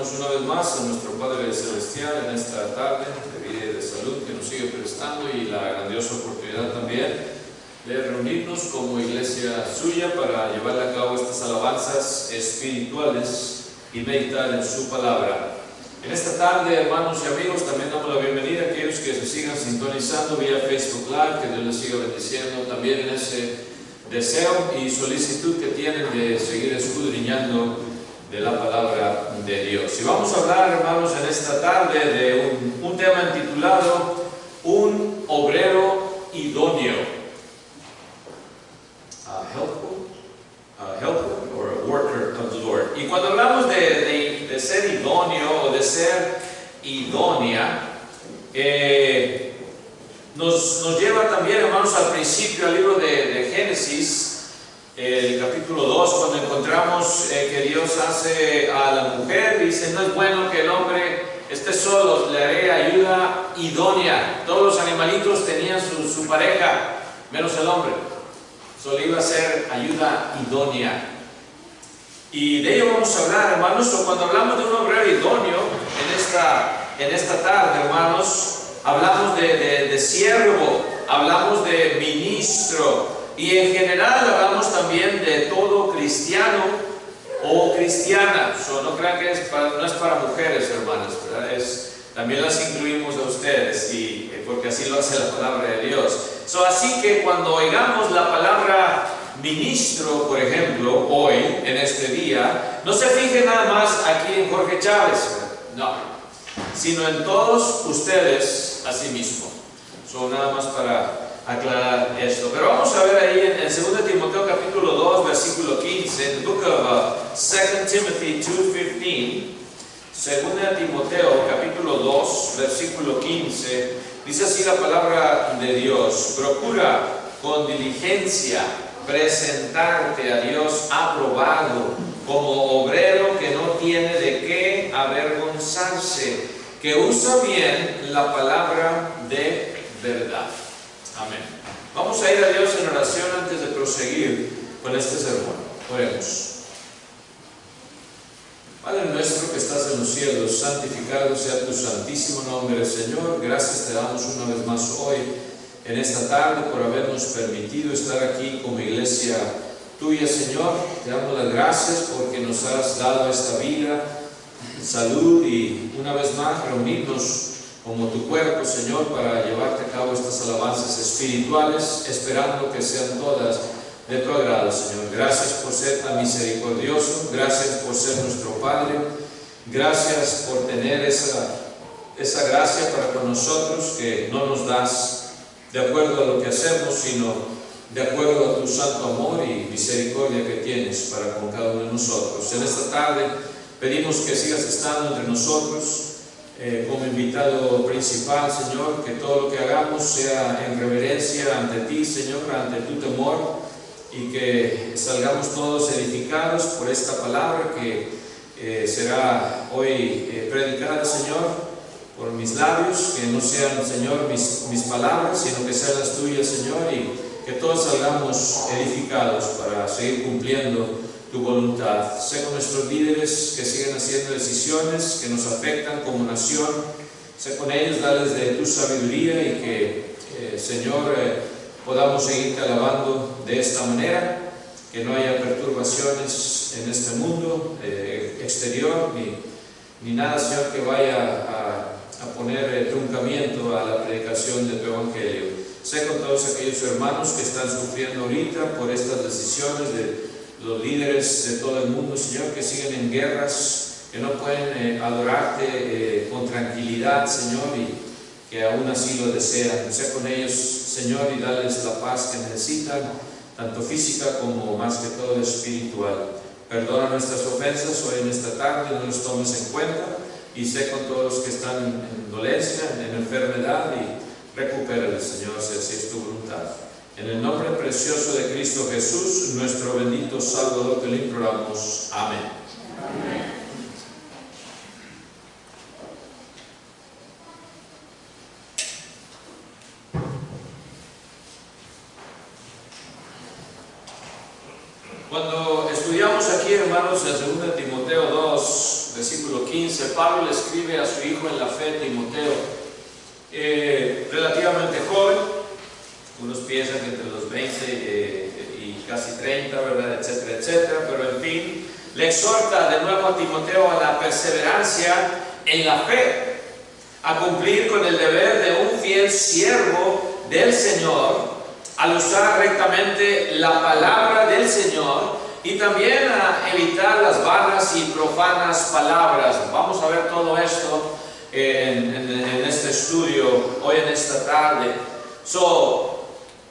Bendigamos una vez más a nuestro Padre Celestial en esta tarde de vida y de salud que nos sigue prestando, y la grandiosa oportunidad también de reunirnos como iglesia suya para llevar a cabo estas alabanzas espirituales y meditar en su palabra. En esta tarde, hermanos y amigos, también damos la bienvenida a aquellos que se sigan sintonizando vía Facebook Live. Que Dios les siga bendiciendo también en ese deseo y solicitud que tienen de seguir escudriñando de la palabra de Dios. Y vamos a hablar, hermanos, en esta tarde de un tema intitulado Un obrero idóneo. A helper or a worker of the Lord. Y cuando hablamos de ser idóneo o de ser idónea, nos lleva también, hermanos, al principio, al libro de Génesis, el capítulo 2, cuando encontramos que Dios hace a la mujer, dice: no es bueno que el hombre esté solo, le haré ayuda idónea. Todos los animalitos tenían su pareja, menos el hombre. Solo iba a ser ayuda idónea. Y de ello vamos a hablar, hermanos. Cuando hablamos de un obrero idóneo en esta tarde, hermanos, hablamos de siervo, hablamos de ministro, y en general hablamos también de todo cristiano o cristiana. No crean que no es para mujeres, hermanas, ¿verdad? También las incluimos a ustedes, porque así lo hace la palabra de Dios. Así que cuando oigamos la palabra ministro, por ejemplo, hoy, en este día, no se fije nada más aquí en Jorge Chávez, no, sino en todos ustedes a sí mismo. Nada más para aclarar esto. Pero vamos a ver ahí en 2 Timoteo capítulo 2, versículo 15, en the book of 2 Timothy 2:15, 2 Timoteo capítulo 2, versículo 15, dice así la palabra de Dios: procura con diligencia presentarte a Dios aprobado, como obrero que no tiene de qué avergonzarse, que usa bien la palabra de verdad. Amén. Vamos a ir a Dios en oración antes de proseguir con este sermón. Oremos. Padre nuestro que estás en los cielos, santificado sea tu santísimo nombre, Señor. Gracias te damos una vez más hoy, en esta tarde, por habernos permitido estar aquí como iglesia tuya, Señor. Te damos las gracias porque nos has dado esta vida, salud, y una vez más reunirnos como tu cuerpo, Señor, para llevarte a cabo estas alabanzas espirituales, esperando que sean todas de tu agrado, Señor. Gracias por ser tan misericordioso, gracias por ser nuestro Padre, gracias por tener esa gracia para con nosotros, que no nos das de acuerdo a lo que hacemos, sino de acuerdo a tu santo amor y misericordia que tienes para con cada uno de nosotros. En esta tarde pedimos que sigas estando entre nosotros como invitado principal, Señor, que todo lo que hagamos sea en reverencia ante ti, Señor, ante tu temor, y que salgamos todos edificados por esta palabra que será hoy predicada, Señor, por mis labios. Que no sean, Señor, mis palabras, sino que sean las tuyas, Señor, y que todos salgamos edificados para seguir cumpliendo tu voluntad. Sé con nuestros líderes que siguen haciendo decisiones que nos afectan como nación. Sé con ellos, dales de tu sabiduría, y que, Señor, podamos seguirte alabando de esta manera, que no haya perturbaciones en este mundo exterior, ni nada, Señor, que vaya a poner truncamiento a la predicación de tu evangelio. Sé con todos aquellos hermanos que están sufriendo ahorita por estas decisiones de los líderes de todo el mundo, Señor, que siguen en guerras, que no pueden adorarte con tranquilidad, Señor, y que aún así lo desean. Sé con ellos, Señor, y dales la paz que necesitan, tanto física como más que todo espiritual. Perdona nuestras ofensas hoy en esta tarde, no los tomes en cuenta, y sé con todos los que están en dolencia, en enfermedad, y recupérales, Señor, si así es tu voluntad. En el nombre precioso de Cristo Jesús, nuestro bendito Salvador, te lo imploramos. Amén. Amén. Cuando estudiamos aquí, hermanos, en 2 Timoteo 2, versículo 15, Pablo le escribe a su hijo en la fe, Timoteo, relativamente joven, unos piensan que entre los 20 y casi 30, ¿verdad? Etcétera, etcétera, pero en fin, le exhorta de nuevo a Timoteo a la perseverancia en la fe, a cumplir con el deber de un fiel siervo del Señor, al usar rectamente la palabra del Señor y también a evitar las vanas y profanas palabras. Vamos a ver todo esto en este estudio hoy en esta tarde.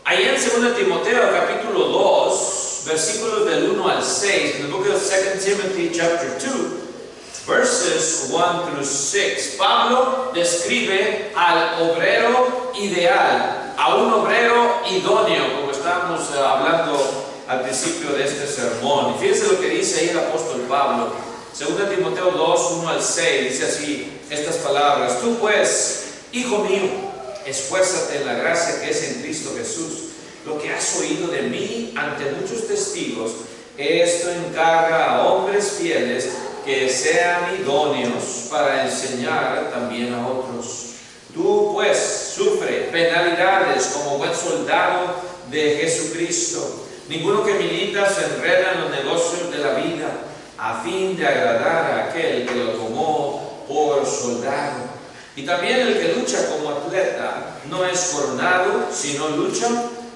Ahí en 2 Timoteo capítulo 2, versículos del 1 al 6, en el book of 2 Timothy chapter 2, verses 1 through 6, Pablo describe al obrero ideal, a un obrero idóneo, como estábamos hablando al principio de este sermón. Y fíjense lo que dice ahí el apóstol Pablo, 2 Timoteo 2, 1 al 6, dice así estas palabras: Tú pues, hijo mío, esfuérzate en la gracia que es en Cristo Jesús. Lo que has oído de mí ante muchos testigos, esto encarga a hombres fieles que sean idóneos para enseñar también a otros. Tú pues sufre penalidades como buen soldado de Jesucristo. Ninguno que milita se enreda en los negocios de la vida, a fin de agradar a aquel que lo tomó por soldado. Y también el que lucha como atleta no es coronado, sino lucha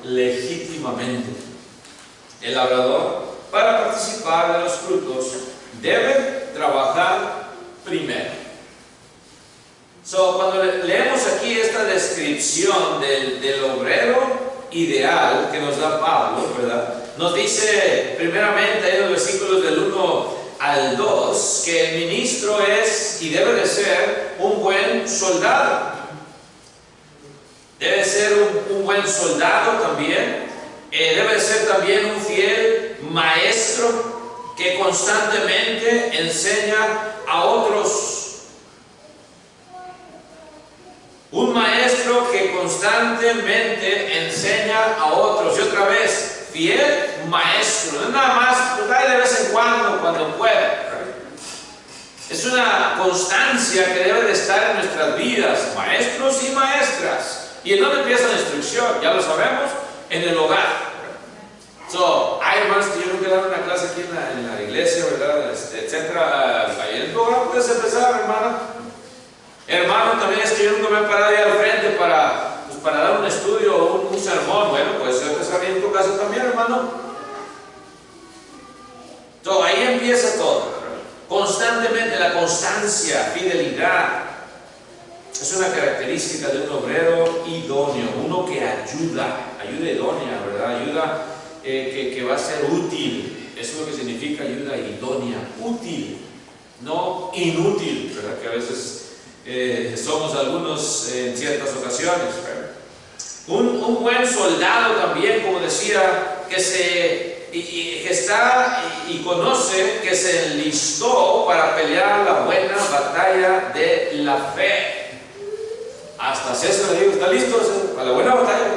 legítimamente. El labrador, para participar de los frutos, debe trabajar primero. Cuando leemos aquí esta descripción del obrero ideal que nos da Pablo, ¿verdad? Nos dice primeramente en los versículos del 1 al 2 que el ministro es y debe de ser un buen soldado. Debe ser un buen soldado también. Debe de ser también un fiel maestro que constantemente enseña a otros. Un maestro que constantemente enseña a otros. Y otra vez, fiel maestro. No es nada más, pues de vez en cuando puede. Es una constancia que debe de estar en nuestras vidas, maestros y maestras. ¿Y en dónde empieza la instrucción? Ya lo sabemos, en el hogar. Hay hermanos que yo nunca he dado una clase aquí en la iglesia, ¿verdad? Etcétera. Ahí en el hogar puedes empezar, hermana. Hermano, también es que yo nunca me he parado ahí al frente para dar un estudio o un sermón. Bueno, pues empezar bien en tu casa también, hermano. Ahí empieza todo. Constantemente, la constancia, fidelidad, es una característica de un obrero idóneo, uno que ayuda idónea, ¿verdad? Ayuda que va a ser útil. Eso es lo que significa ayuda idónea, útil, no inútil, ¿verdad? Que a veces somos algunos en ciertas ocasiones. Un buen soldado también, como decía, que está y conoce que se enlistó para pelear la buena batalla de la fe. Hasta César le digo, ¿está listo para la buena batalla?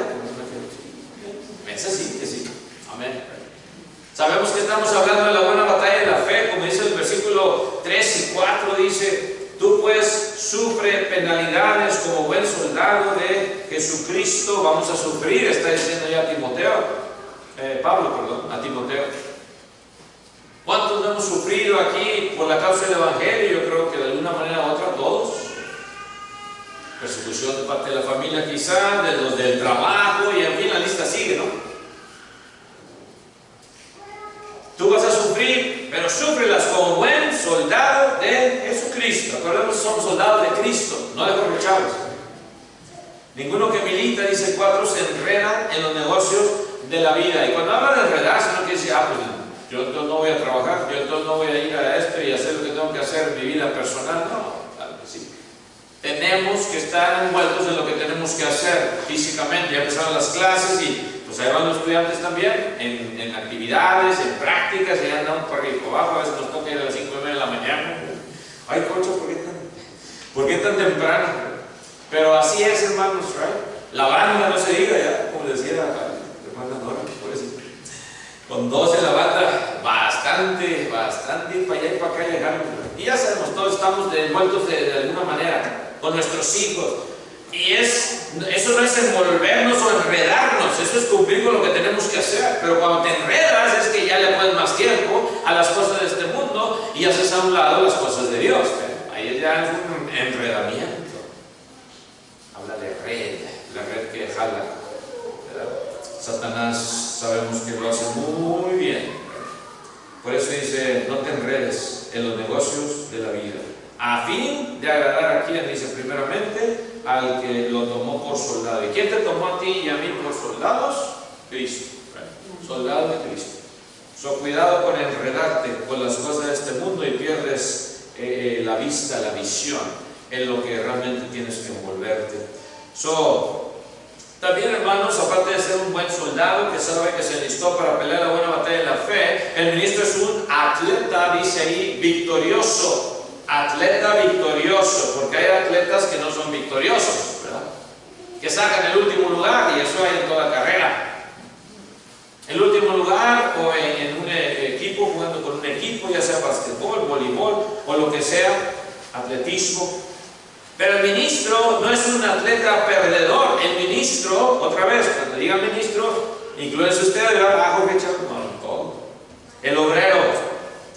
Sí, que sí. Amén. Sabemos que estamos hablando de la buena batalla de la fe, como dice el versículo 3 y 4, dice: Tú pues sufre penalidades como buen soldado de Jesucristo. Vamos a sufrir, está diciendo ya Pablo, a Timoteo. ¿Cuántos no hemos sufrido aquí por la causa del Evangelio? Yo creo que de alguna manera u otra todos. Persecución de parte de la familia quizá, de los del trabajo, y en fin la lista sigue, ¿no? Tú vas a sufrir, pero súfrelas como buen soldado de Jesucristo. Acordemos que somos soldados de Cristo, no de Jorge Chávez. Ninguno que milita, dice el 4, se enreda en los negocios de la vida. Y cuando habla de enredarse, no quiere decir, pues yo entonces no voy a trabajar, yo entonces no voy a ir a esto y hacer lo que tengo que hacer en mi vida personal. No, claro que sí. Tenemos que estar envueltos en lo que tenemos que hacer físicamente. Ya empezaron las clases y pues ahí van los estudiantes también en actividades, en prácticas, y andan por arriba y por abajo. A veces nos toca ir a las 5:30 de la mañana. Ay, Concho, ¿por qué tan temprano? Pero así es, hermanos, ¿right? La banda no se diga ya, como decía la hermana Nora, por eso. Con 12 la banda, bastante bastante ir para allá y para acá y dejarlos. Y ya sabemos, todos estamos envueltos de alguna manera con nuestros hijos. Y eso no es envolvernos o enredarnos, eso es cumplir con lo que tenemos que hacer. Pero cuando te enredas es que ya le pones más tiempo a las cosas de este mundo y haces a un lado las cosas de Dios. Ahí ya es un enredamiento. Habla de red, la red que jala, ¿verdad? Satanás sabemos que lo hace muy bien. Por eso dice, no te enredes en los negocios de la vida, a fin de agradar a quien, dice primeramente, al que lo tomó por soldado. ¿Y quién te tomó a ti y a mí por soldados? Cristo, soldado de Cristo. Cuidado con enredarte con las cosas de este mundo y pierdes la vista, la visión en lo que realmente tienes que envolverte. También, hermanos, aparte de ser un buen soldado que sabe que se enlistó para pelear la buena batalla de la fe, el ministro es un atleta, dice ahí, victorioso. Atleta victorioso, porque hay atletas que no son victoriosos, ¿verdad? Que sacan el último lugar, y eso hay en toda carrera. El último lugar, o en un equipo, jugando con un equipo, ya sea basquetbol, voleibol o lo que sea, atletismo. Pero el ministro no es un atleta perdedor. El ministro, otra vez, cuando diga ministro, incluye ustedes, abajo que echan todo. El obrero,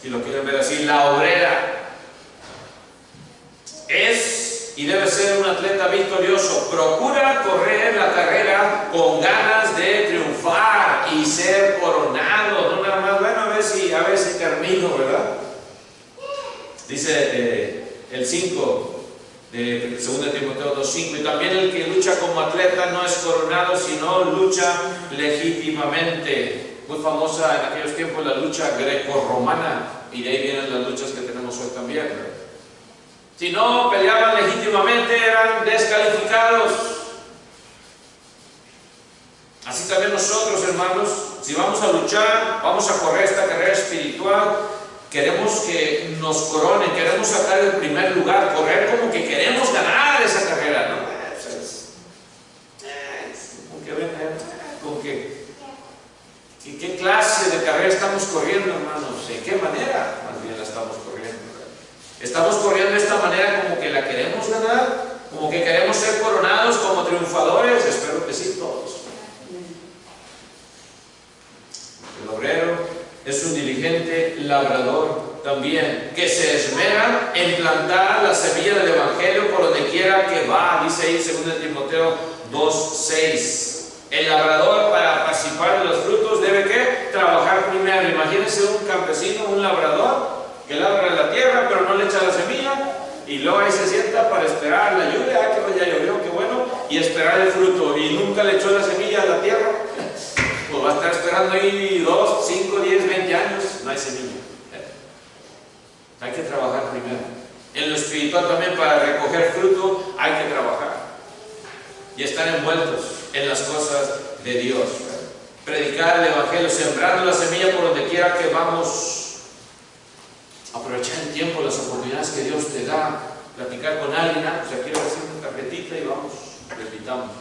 si lo quieren ver así, la obrera, es y debe ser un atleta victorioso. Procura correr la carrera con ganas de triunfar y ser coronado, no nada más, bueno, a ver si termino, ¿verdad? Dice el 5 de 2 Timoteo 2:5, y también el que lucha como atleta no es coronado, sino lucha legítimamente. Muy famosa en aquellos tiempos la lucha greco-romana, y de ahí vienen las luchas que tenemos hoy también, ¿verdad? Si no peleaban legítimamente, eran descalificados. Así también nosotros, hermanos, si vamos a luchar, vamos a correr esta carrera espiritual, queremos que nos coronen, queremos sacar el primer lugar, correr como que queremos ganar esa carrera, ¿no? ¿Qué clase de carrera estamos corriendo, hermanos? ¿En qué manera más bien la estamos corriendo? ¿Estamos corriendo de esta manera como que la queremos ganar? ¿Como que queremos ser coronados como triunfadores? Espero que sí, todos. El obrero es un diligente labrador también, que se esmera en plantar la semilla del Evangelio por donde quiera que va, dice ahí 2 Timoteo 2:6. El labrador, para participar de los frutos, debe ¿qué? Trabajar primero. Imagínense un campesino, un labrador, que labra la tierra, pero no le echa la semilla, y luego ahí se sienta para esperar la lluvia, que ya llovió, qué bueno, y esperar el fruto, y nunca le echó la semilla a la tierra, pues va a estar esperando ahí 2, 5, 10, 20 años, no hay semilla. Hay que trabajar primero. En lo espiritual también, para recoger fruto, hay que trabajar y estar envueltos en las cosas de Dios. Predicar el Evangelio, sembrando la semilla por donde quiera que vamos. Aprovechar el tiempo, las oportunidades que Dios te da, platicar con alguien, pues aquí quiero hacer una tarjetita y vamos, repitamos.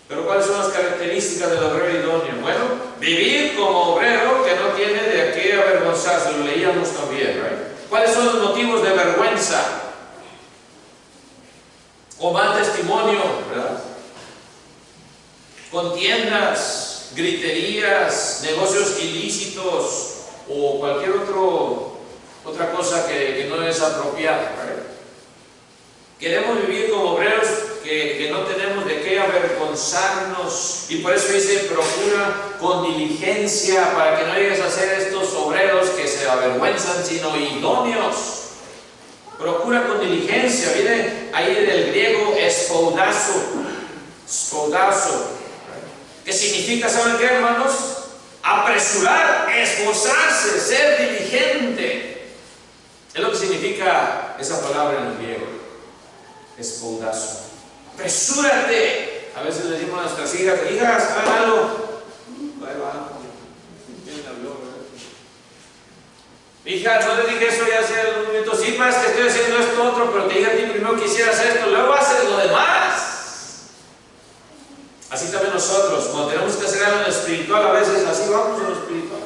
Pero ¿cuáles son las características del obrero idóneo? Bueno, vivir como obrero que no tiene de qué avergonzarse, lo leíamos también, ¿right? ¿Cuáles son los motivos de vergüenza? O mal testimonio, ¿verdad? Contiendas, griterías, negocios ilícitos, o cualquier otra cosa que no es apropiada, ¿verdad? Queremos vivir como obreros que no tenemos de qué avergonzarnos, y por eso dice, procura con diligencia, para que no llegues a ser estos obreros que se avergüenzan, sino idóneos. Procura con diligencia, viene ahí del griego espoudazo, que significa, ¿saben qué, hermanos? Apresurar, esforzarse, ser diligente. Es lo que significa esa palabra en el griego, espoudazo. Apresúrate. A veces le decimos a nuestras hijas, hagan algo. Ahí va. ¿Quién habló? Hija, no le dije eso ya hace unos minutos. Sí, más que estoy haciendo esto otro, pero te dije a ti primero que hicieras esto, luego haces lo demás. Así también nosotros, cuando tenemos que hacer algo en lo espiritual, a veces así vamos en lo espiritual.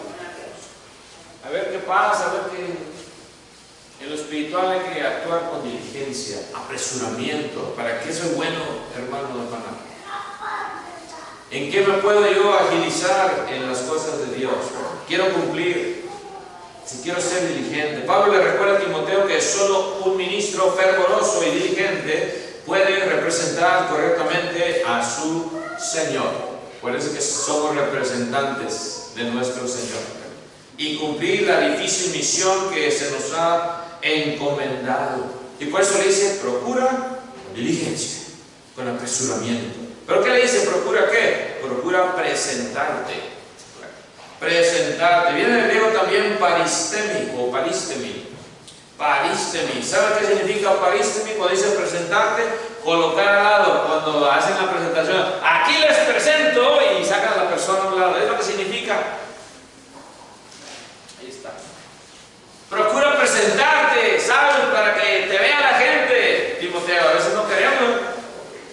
paz, saber que en lo espiritual hay que actuar con diligencia, apresuramiento. ¿Para qué soy bueno, hermano, hermana? ¿En qué me puedo yo agilizar en las cosas de Dios? Quiero cumplir, si quiero ser diligente. Pablo le recuerda a Timoteo que solo un ministro fervoroso y diligente puede representar correctamente a su Señor. Por eso que somos representantes de nuestro Señor. Y cumplir la difícil misión que se nos ha encomendado. Y por eso le dice, procura con diligencia, con apresuramiento. ¿Pero qué le dice? ¿Procura qué? Procura presentarte. Presentarte. Viene del griego también paristemi o paristemi. Paristemi. ¿Sabe qué significa paristemi? Cuando dice presentarte, colocar al lado. Cuando hacen la presentación, aquí les presento y sacan a la persona a un lado. Es lo que significa. Ahí está. Procura presentarte, ¿sabes? Para que te vea la gente. Timoteo, a veces no queremos.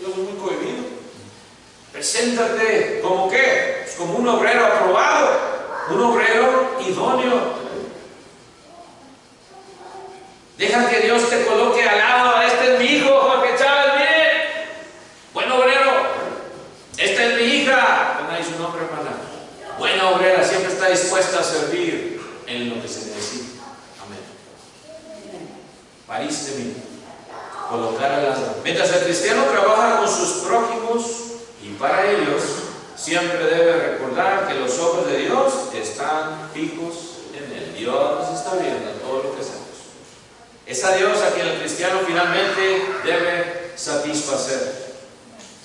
Yo soy muy cohibido. Preséntate, ¿como qué? Pues como un obrero aprobado, un obrero idóneo. Deja que Dios te coloque al lado. Este es mi hijo, Jorge Chávez, miren. Buen obrero. Esta es mi hija. Ponga ahí su nombre, hermana. Buena obrera, siempre está dispuesta a servir en lo que se necesita. Amén. París de mí. Colocar al lado. Mientras el cristiano trabaja con sus prójimos y para ellos, siempre debe recordar que los ojos de Dios están fijos en él. Dios nos está viendo todo lo que hacemos. Es a Dios a quien el cristiano finalmente debe satisfacer.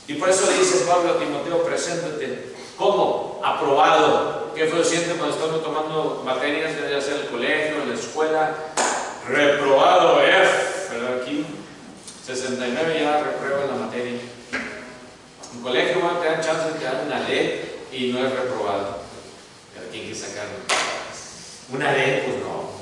Y por eso le dice Pablo a Timoteo, preséntate. ¿Cómo? Aprobado. ¿Qué fue siente cuando estamos tomando materias que debe hacer en el colegio, en la escuela? Reprobado, ¿verdad? Aquí 69 ya reprueba la materia. En colegio, bueno, te dan chance de que dan una D y no es reprobado. Pero ¿quién quiere sacar una D? Pues no.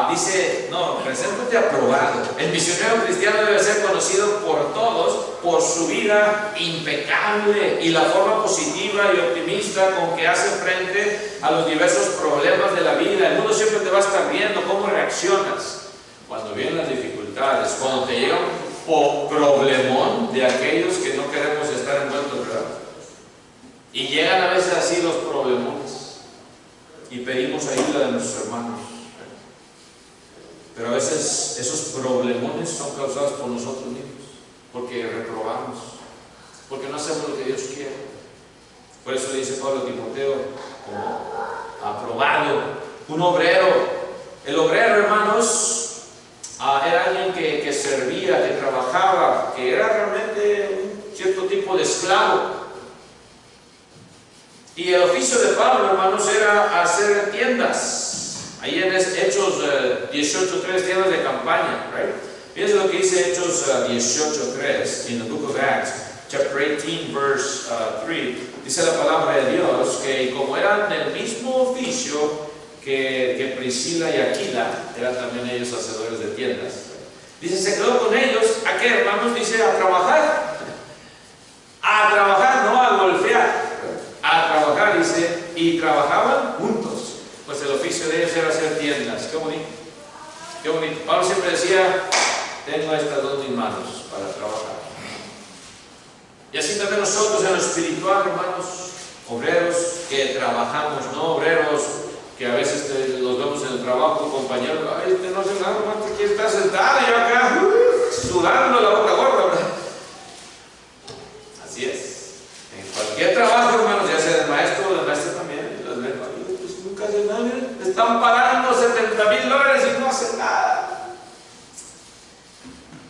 Dice, no, preséntate aprobado. El misionero cristiano debe ser conocido por todos por su vida impecable y la forma positiva y optimista con que hace frente a los diversos problemas de la vida. El mundo siempre te va a estar viendo cómo reaccionas cuando vienen las dificultades, cuando te llega un problemón de aquellos que no queremos estar envueltos, ¿verdad? Y llegan a veces así los problemones y pedimos ayuda de nuestros hermanos. Pero a veces esos problemones son causados por nosotros mismos, porque reprobamos, porque no hacemos lo que Dios quiere. Por eso le dice Pablo a Timoteo, como aprobado, un obrero. El obrero, hermanos, era alguien que servía, que trabajaba, que era realmente un cierto tipo de esclavo. Y el oficio de Pablo, hermanos, era hacer tiendas. Ahí en Hechos 18:3, tiendas de campaña, right? Fíjense lo que dice Hechos 18:3, in the book of Acts, chapter 18, verse 3. Dice la palabra de Dios que como eran del mismo oficio que Priscila y Aquila, eran también ellos hacedores de tiendas. Dice, se quedó con ellos, ¿a qué, hermanos? Dice, a trabajar. A trabajar, no a golpear. A trabajar, dice, y trabajaban juntos. Pues el oficio de ellos era hacer tiendas. Qué bonito. Qué bonito. Pablo siempre decía, tengo estas dos mis manos para trabajar. Y así también nosotros en lo espiritual, hermanos, obreros que trabajamos, no obreros que a veces los vemos en el trabajo, compañeros, ay, usted no hace nada, más que está sentado y yo acá, sudando la boca gorda, ¿verdad? Así es. En cualquier trabajo, hermanos, ya sea del maestro o del maestro también, los ven, pues nunca hacen nada, miren, están pagando $70,000 y no hacen nada.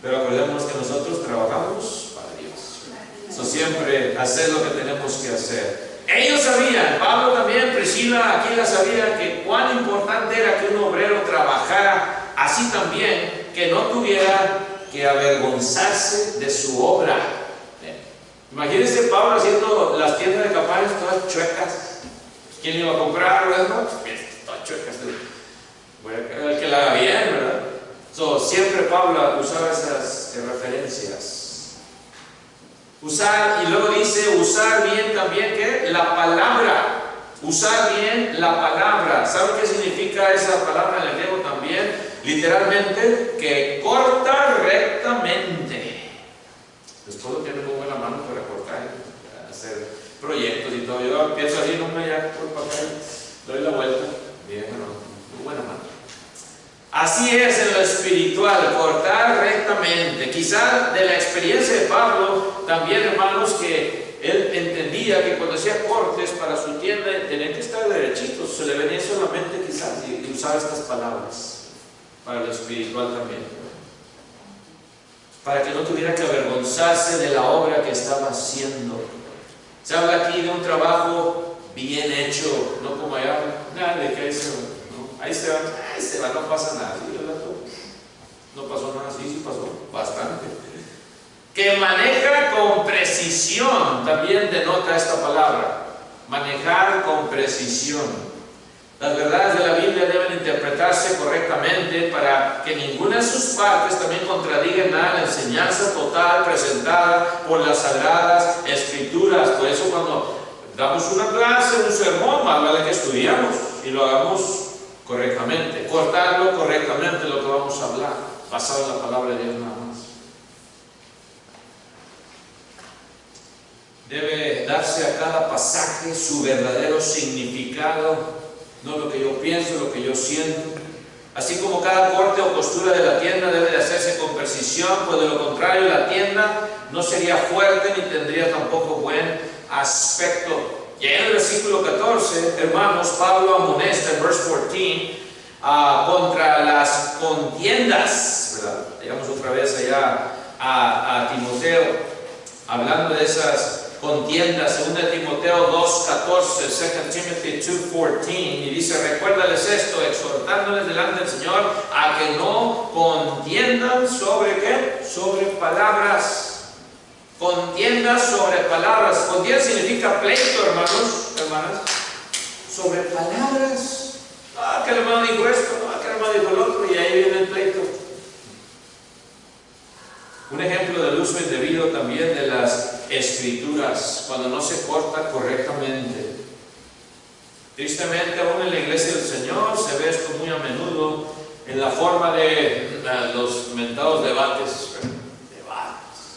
Pero acordémonos que nosotros trabajamos para Dios. Eso siempre hacer lo que tenemos que hacer. Ellos sabían, Pablo también, Priscila, Aquila sabían que cuán importante era que un obrero trabajara así también, que no tuviera que avergonzarse de su obra. Imagínense Pablo haciendo las tiendas de campaña todas chuecas. ¿Quién iba a comprar? Todas chuecas. Bueno, el que la haga bien, ¿verdad? Siempre Pablo usaba esas referencias. Usar, y luego dice, usar bien también, ¿qué? La palabra. Usar bien la palabra. ¿Saben qué significa esa palabra en el griego también? Literalmente, que corta rectamente. Después lo tiene muy buena mano para cortar, hacer proyectos y todo. Yo empiezo así, no me ya por papel, doy la vuelta. Bien, bueno, muy buena mano. Así es en lo espiritual, cortar rectamente. Quizás de la experiencia de Pablo, también, hermanos, que él entendía que cuando hacía cortes para su tienda tenían que estar derechitos. Se le venía solamente quizás y usaba estas palabras para lo espiritual también, para que no tuviera que avergonzarse de la obra que estaba haciendo. Se habla aquí de un trabajo bien hecho, no como allá, nada de que ahí se va, no pasa nada. ¿Sí? No pasó nada, sí pasó bastante. Que maneja con precisión, también denota esta palabra, manejar con precisión. Las verdades de la Biblia deben interpretarse correctamente para que ninguna de sus partes también contradiga nada la enseñanza total presentada por las Sagradas Escrituras. Por eso cuando damos una clase, un sermón, más vale que estudiamos y lo hagamos correctamente, cortarlo correctamente lo que vamos a hablar, basado en la palabra de Dios nada más. Debe darse a cada pasaje su verdadero significado, no lo que yo pienso, lo que yo siento. Así como cada corte o costura de la tienda debe de hacerse con precisión, pues de lo contrario la tienda no sería fuerte ni tendría tampoco buen aspecto. Y en el versículo 14, hermanos, Pablo amonesta en verse 14 contra las contiendas, ¿verdad? Digamos otra vez allá a Timoteo, hablando de esas contiendas, 2 Timoteo 2:14, 2 Timothy 2:14, y dice: recuérdales esto, exhortándoles delante del Señor a que no contiendan sobre ¿qué? Sobre palabras. Contiendas sobre palabras. Contienda significa pleito, hermanos, hermanas, sobre palabras. Que el hermano dijo esto, que el hermano dijo el otro, y ahí viene el pleito. Un ejemplo del uso indebido también de las escrituras, cuando no se corta correctamente. Tristemente, aún en la iglesia del Señor se ve esto muy a menudo en la forma de los mentados debates.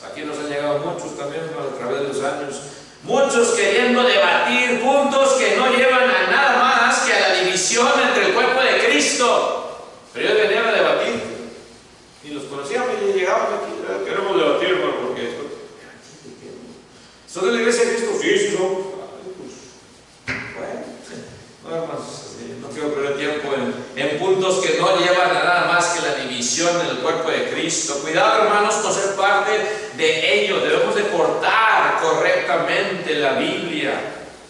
Aquí nos han llegado muchos también a través de los años, muchos queriendo debatir puntos que no llevan a nada más que a la división entre el cuerpo de Cristo. Pero ellos venían a debatir y los conocíamos y llegábamos aquí, queremos debatir, hermano, porque esto ¿son de la iglesia de Cristo? Sí, son. Bueno, hermanos, no quiero perder tiempo en puntos que no llevan a nada más que la división en el cuerpo de Cristo. Cuidado, hermanos, con ser parte de ello. Debemos de cortar correctamente la Biblia.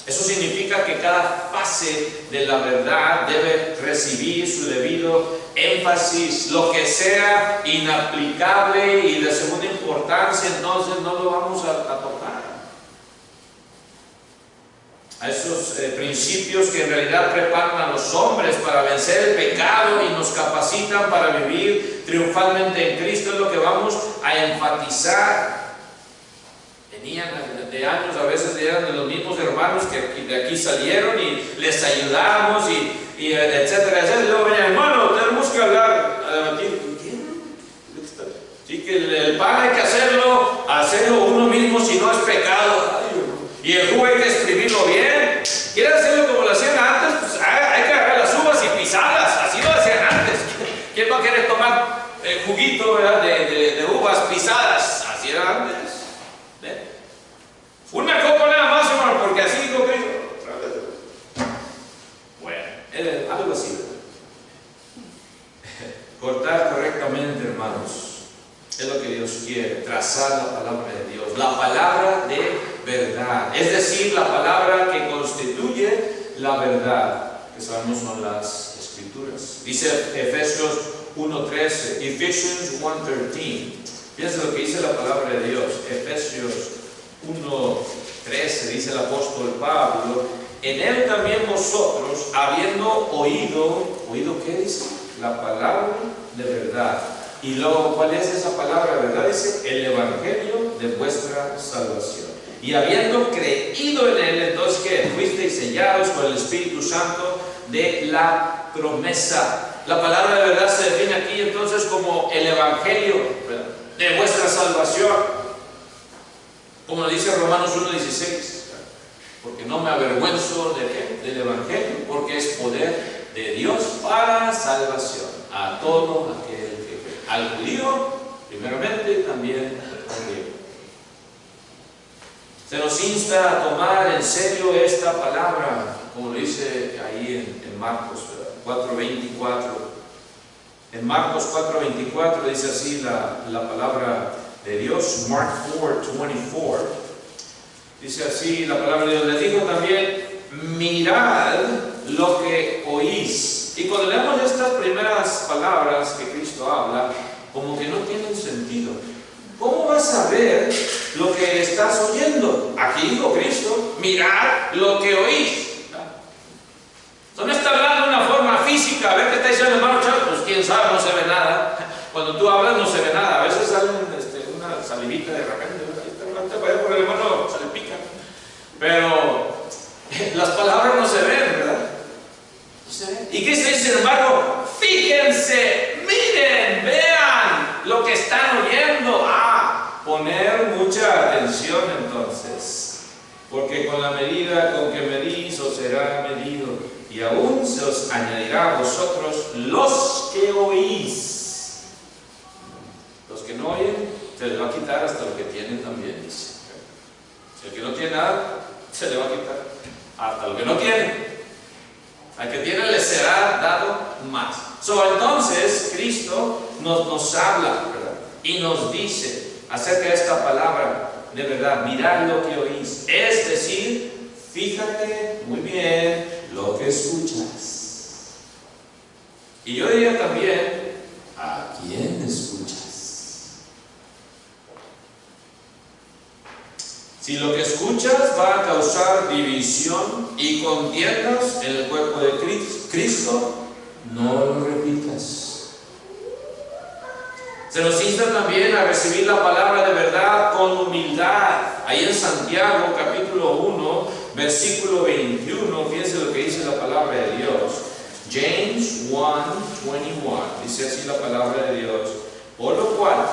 Eso significa que cada fase de la verdad debe recibir su debido énfasis. Lo que sea inaplicable y de segunda importancia, entonces no lo vamos a tocar. A esos principios que en realidad preparan a los hombres para vencer el pecado y nos capacitan para vivir triunfalmente en Cristo, es lo que vamos a enfatizar. Venían de años, a veces eran de los mismos hermanos que de aquí salieron y les ayudamos y etcétera, etcétera. Y luego venían: hermano, tenemos que hablar, a debatir. Sí, que el pan hay que hacerlo uno mismo, si no es pecado. Y el jugo hay que exprimirlo bien. ¿Quieren hacerlo como lo hacían antes? Pues hay que agarrar las uvas y pisarlas. Así lo hacían antes. ¿Quién va a querer tomar juguito, ¿verdad? de uvas pisadas? Así era antes. ¿Ven? Una copa nada más, hermano, porque así dijo Cristo. Bueno, algo así, ¿verdad? Cortar correctamente, hermanos, es lo que Dios quiere. Trazar la palabra de Dios, la palabra de verdad, es decir, la palabra que constituye la verdad, que sabemos son las Escrituras. Dice Efesios 1:13, Ephesians 1:13. Fíjense lo que dice la palabra de Dios. Efesios 1:13, dice el apóstol Pablo: en él también vosotros, habiendo ¿oído qué dice? La palabra de verdad. Y luego, ¿cuál es esa palabra de verdad? Dice: el evangelio de vuestra salvación. y habiendo creído en Él, entonces que fuisteis sellados con el Espíritu Santo de la promesa. La palabra de verdad se define aquí entonces como el Evangelio de vuestra salvación, como lo dice Romanos 1:16, porque no me avergüenzo ¿de qué? Del Evangelio, porque es poder de Dios para salvación a todo aquel que cree, al judío primeramente, también al griego. Se nos insta a tomar en serio esta palabra, como lo dice ahí en Marcos 4:24. En Marcos 4:24 dice así la palabra de Dios. Mark 4:24 dice así la palabra de Dios. Les dijo también: mirad lo que oís. Y cuando leemos estas primeras palabras que Cristo habla, como que no tienen sentido. ¿Cómo vas a ver lo que estás oyendo? Aquí dijo Cristo: mirad lo que oís. No está hablando de una forma física. A ver qué está diciendo el hermano Charles. Pues quién sabe, no se ve nada. Cuando tú hablas no se ve nada. A veces sale una salivita de repente. Por el hermano se le pica. Pero las palabras no se ven, ¿verdad? No se ven. ¿Y Cristo dice, sin embargo? Fíjense, miren, vean lo que están oyendo. Poner mucha atención entonces. Porque con la medida con que medís os será medido, y aún se os añadirá a vosotros los que oís. Los que no oyen, se les va a quitar hasta lo que tienen también, dice. El que no tiene nada, se le va a quitar hasta lo que no tiene. Al que tiene le será dado más. Entonces, Cristo nos habla, ¿verdad? Y nos dice acerca de esta palabra, de verdad, mirad lo que oís. Es decir, fíjate muy bien lo que escuchas. Y yo diría también, ¿a quién escuchas? Si lo que escuchas va a causar división y contiendas en el cuerpo de Cristo, no lo repitas. Se nos insta también a recibir la palabra de verdad con humildad. Ahí en Santiago, capítulo 1, versículo 21, fíjense lo que dice la palabra de Dios. James 1:21, dice así la palabra de Dios: por lo cual,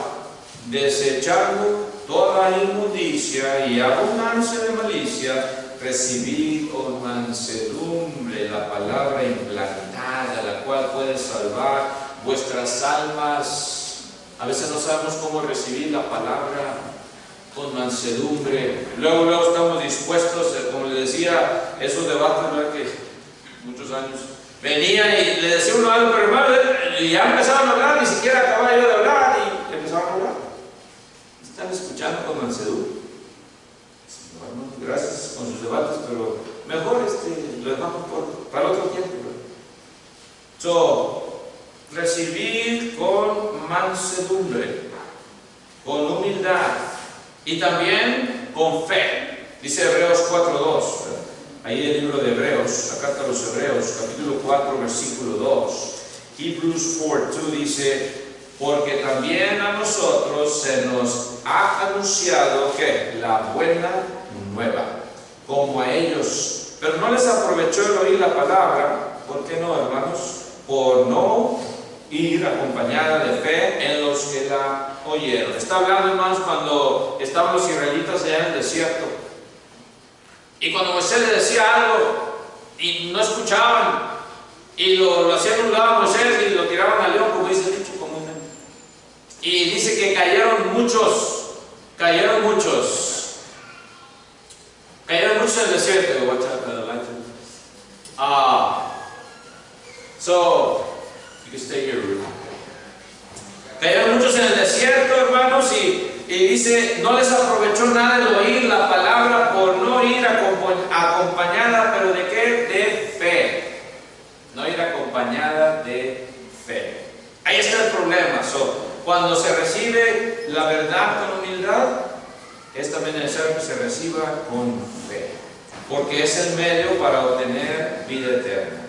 desechando toda inmundicia y abundancia de malicia, recibid con mansedumbre la palabra implantada, la cual puede salvar vuestras almas. A veces no sabemos cómo recibir la palabra con mansedumbre. Luego estamos dispuestos, como les decía, esos debates, ¿verdad? Que muchos años venían y le decía uno algo, pero hermano, y ya empezaron a hablar, ni siquiera acababa yo de hablar y empezaron a hablar. Están escuchando con mansedumbre. Bueno, gracias con sus debates, pero mejor lo dejamos para otro tiempo, ¿verdad? Recibir con mansedumbre, con humildad y también con fe. Dice Hebreos 4:2, ahí el libro de Hebreos, la carta a los Hebreos, capítulo 4, versículo 2. Hebrews 4:2 dice: porque también a nosotros se nos ha anunciado que la buena nueva, como a ellos, pero no les aprovechó el oír la palabra. ¿Por qué no, hermanos? Por no ir acompañada de fe en los que la oyeron. Está hablando, hermanos, cuando estaban los israelitas allá en el desierto, y cuando Moisés les decía algo y no escuchaban, y lo hacían a un lado a Moisés y lo tiraban al león, como dice el dicho comúnmente. Y dice que cayeron muchos en el desierto. Watch out for the light. You can stay here, Ruth. Cayeron muchos en el desierto, hermanos, y dice, no les aprovechó nada el oír la palabra por no ir acompañada, pero ¿de qué? De fe. No ir acompañada de fe. Ahí está el problema. Cuando se recibe la verdad con humildad, es también necesario que se reciba con fe, porque es el medio para obtener vida eterna.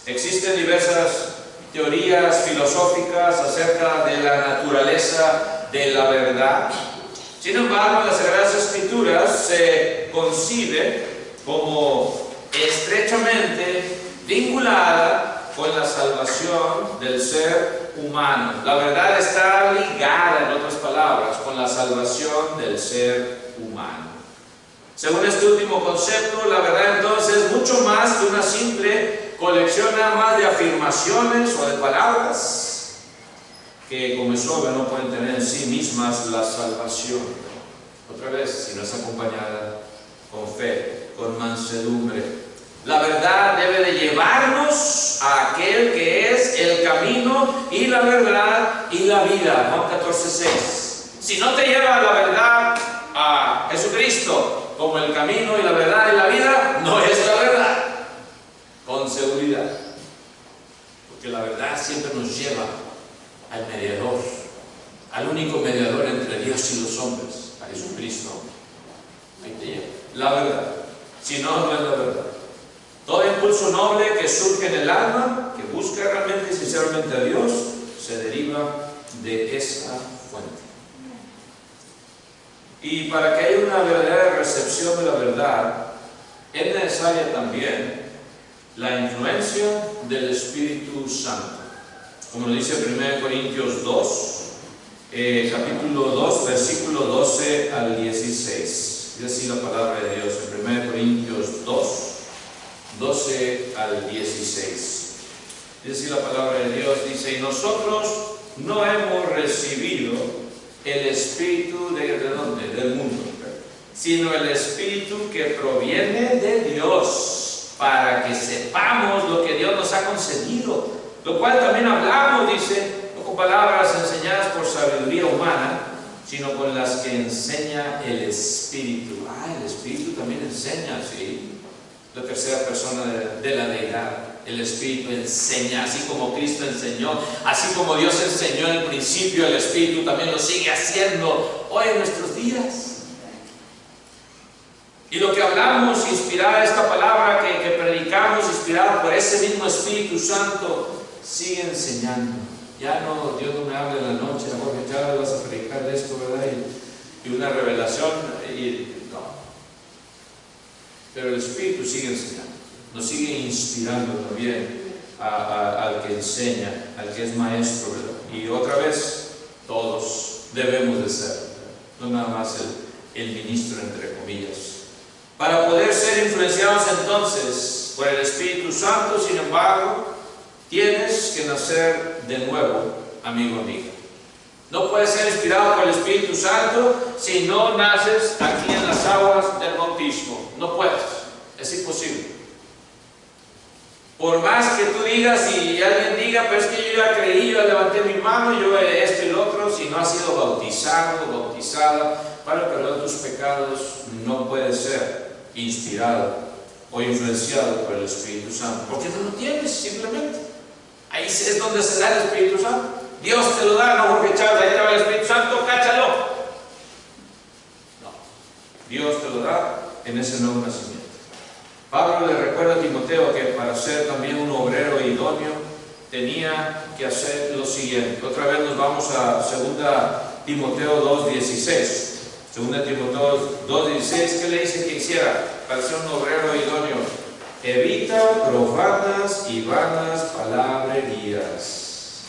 Existen diversas teorías filosóficas acerca de la naturaleza de la verdad. Sin embargo, las Sagradas Escrituras se concibe como estrechamente vinculada con la salvación del ser humano. La verdad está ligada, en otras palabras, con la salvación del ser humano. Según este último concepto, la verdad entonces es mucho más que una simple colección nada más de afirmaciones o de palabras que, como es obvio, no pueden tener en sí mismas la salvación. Otra vez, si no es acompañada con fe, con mansedumbre. La verdad debe de llevarnos a aquel que es el camino y la verdad y la vida. Juan 14:6. Si no te lleva la verdad a Jesucristo como el camino y la verdad y la vida, no es la verdad. Con seguridad. Porque la verdad siempre nos lleva al mediador, al único mediador entre Dios y los hombres, a Jesucristo. Ahí te lleva. La verdad. Si no, no es la verdad. Todo impulso noble que surge en el alma, que busca realmente y sinceramente a Dios, se deriva de esa fuente. Y para que haya una verdadera recepción de la verdad, es necesaria también la influencia del Espíritu Santo. Como lo dice 1 Corintios 2, capítulo 2, versículo 12 al 16. Dice así la palabra de Dios en 1 Corintios 2, 12 al 16. Dice así la palabra de Dios, dice: y nosotros no hemos recibido el Espíritu ¿de dónde? Del mundo, sino el Espíritu que proviene de Dios, para que sepamos lo que Dios nos ha concedido. Lo cual también hablamos, dice, no con palabras enseñadas por sabiduría humana, sino con las que enseña el Espíritu. El Espíritu también enseña, ¿sí? La tercera persona de la deidad. El Espíritu enseña, así como Cristo enseñó, así como Dios enseñó en el principio, el Espíritu también lo sigue haciendo hoy en nuestros días. Y lo que hablamos, inspirada esta palabra que predicamos, inspirada por ese mismo Espíritu Santo, sigue enseñando. Ya no, Dios no me habla en la noche, porque ya vas a predicar de esto, ¿verdad? Y una revelación, no. Pero el Espíritu sigue enseñando, nos sigue inspirando también al que enseña, al que es maestro, ¿verdad? Y otra vez, todos debemos de ser, ¿verdad? No nada más el ministro, entre comillas. Para poder ser influenciados entonces por el Espíritu Santo, sin embargo, tienes que nacer de nuevo, amigo, amiga. No puedes ser inspirado por el Espíritu Santo si no naces aquí en las aguas del bautismo. No puedes, es imposible. Por más que tú digas y alguien diga, pero es que yo ya creí, yo ya levanté mi mano, yo esto y lo otro, si no has sido bautizado o bautizada para el perdón de tus pecados, no puedes ser inspirado o influenciado por el Espíritu Santo, porque no lo tienes simplemente. Ahí es donde se da el Espíritu Santo. Dios te lo da, no porque Chávez, ahí te va el Espíritu Santo, cáchalo. No, Dios te lo da en ese nuevo nacimiento. Pablo le recuerda a Timoteo que para ser también un obrero idóneo tenía que hacer lo siguiente. Otra vez nos vamos a 2 Timoteo 2:16. 2 Timoteo 2:16, ¿qué le dice que hiciera para ser un obrero idóneo? Evita profanas y vanas palabrerías,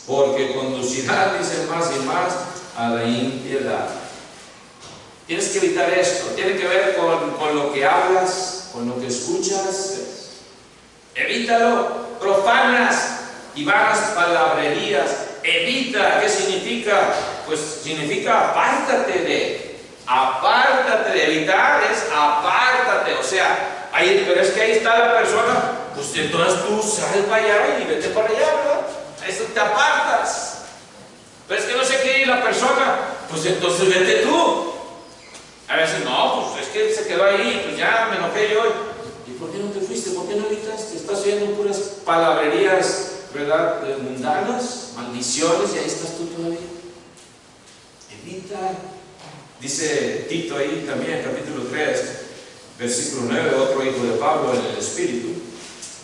porque conducirán, dice, más y más a la impiedad. Tienes que evitar esto, tiene que ver con lo que hablas, con lo que escuchas. Evítalo, profanas y vanas palabrerías. Evita, ¿qué significa? Pues significa apártate de, evitar es apártate, o sea, ahí, pero es que ahí está la persona, pues entonces tú sal para allá y vete para allá, ¿verdad? Eso te apartas. Pero es que no sé qué, la persona, pues entonces vete tú. A veces, no, pues es que se quedó ahí, pues ya me enojé yo. ¿Y por qué no te fuiste? ¿Por qué no evitaste? Estás oyendo puras palabrerías, ¿verdad? Mundanas, maldiciones, y ahí estás tú todavía. Evita. Dice Tito ahí también, capítulo 3, versículo 9, otro hijo de Pablo en el Espíritu,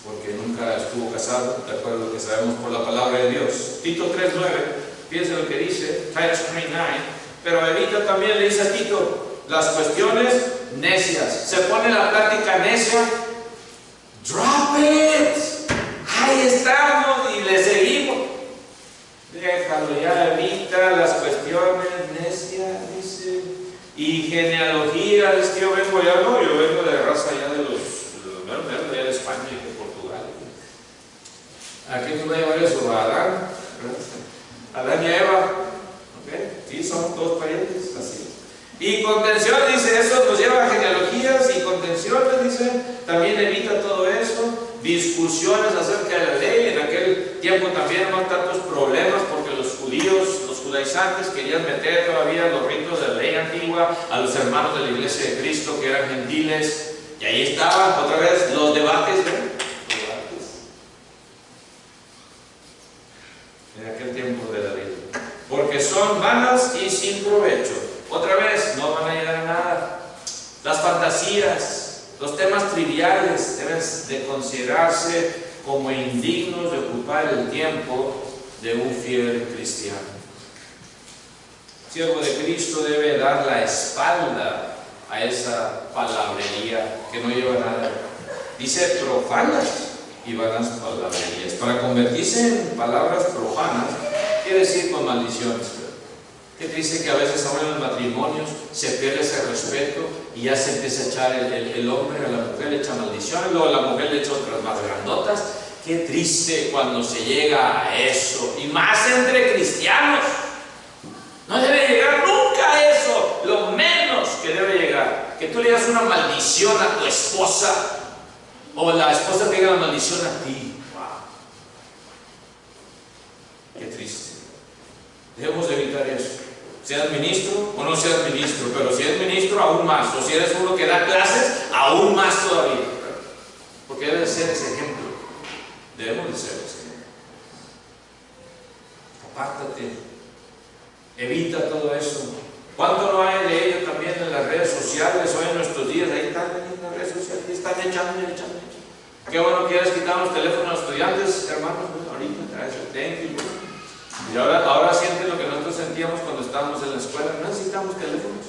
porque nunca estuvo casado, de acuerdo a lo que sabemos por la palabra de Dios. Tito 3:9, fíjense lo que dice, Titus 3:9, Pero evita también, le dice a Tito, las cuestiones necias. Se pone la plática necia, drop it. Ahí estamos y le seguimos. Déjalo, ya evita las cuestiones necias, dice. Y genealogía, es que yo vengo ya, no, yo vengo de raza ya de los allá de España y de Portugal. ¿A quién nos va a llevar eso? A Adán, Adán y Eva. ¿Okay? Sí, son dos parientes, así. Y contención, dice, eso nos lleva a genealogías y contenciones, dice, también evita todo eso. Discusiones acerca de la ley. En aquel tiempo también no tantos problemas porque los judíos, los judaizantes querían meter todavía los ritos de la ley antigua a los hermanos de la iglesia de Cristo que eran gentiles, y ahí estaban otra vez los debates, en aquel tiempo de la ley, porque son vanas y sin provecho. Otra vez, no van a llegar a nada. Las fantasías, los temas triviales deben de considerarse como indignos de ocupar el tiempo de un fiel cristiano. El siervo de Cristo debe dar la espalda a esa palabrería que no lleva nada. Dice profanas y vanas palabrerías. Para convertirse en palabras profanas, quiere decir con maldiciones. Que dice que a veces aún en los matrimonios se pierde ese respeto y ya se empieza a echar el hombre a la mujer, le echa maldiciones, luego la mujer le echa otras más grandotas. Qué triste cuando se llega a eso, y más entre cristianos. No debe llegar nunca a eso. Lo menos que debe llegar, que tú le das una maldición a tu esposa, o la esposa te diga la maldición a ti. Wow. Qué triste. Debemos de evitar eso. Seas ministro o no seas ministro, pero si eres ministro, aún más. O si eres uno que da clases, aún más todavía. Porque debe de ser ese ejemplo. Debemos de ser ese ejemplo. Apártate. Evita todo eso. ¿Cuánto no hay de ello también en las redes sociales hoy en nuestros días? Ahí están en las redes sociales, están echando. Qué bueno que hayas quitado los teléfonos a los estudiantes, hermanos. Ahorita traes el thank you. Y ahora sienten lo que nosotros sentíamos cuando estábamos en la escuela. No necesitamos teléfonos.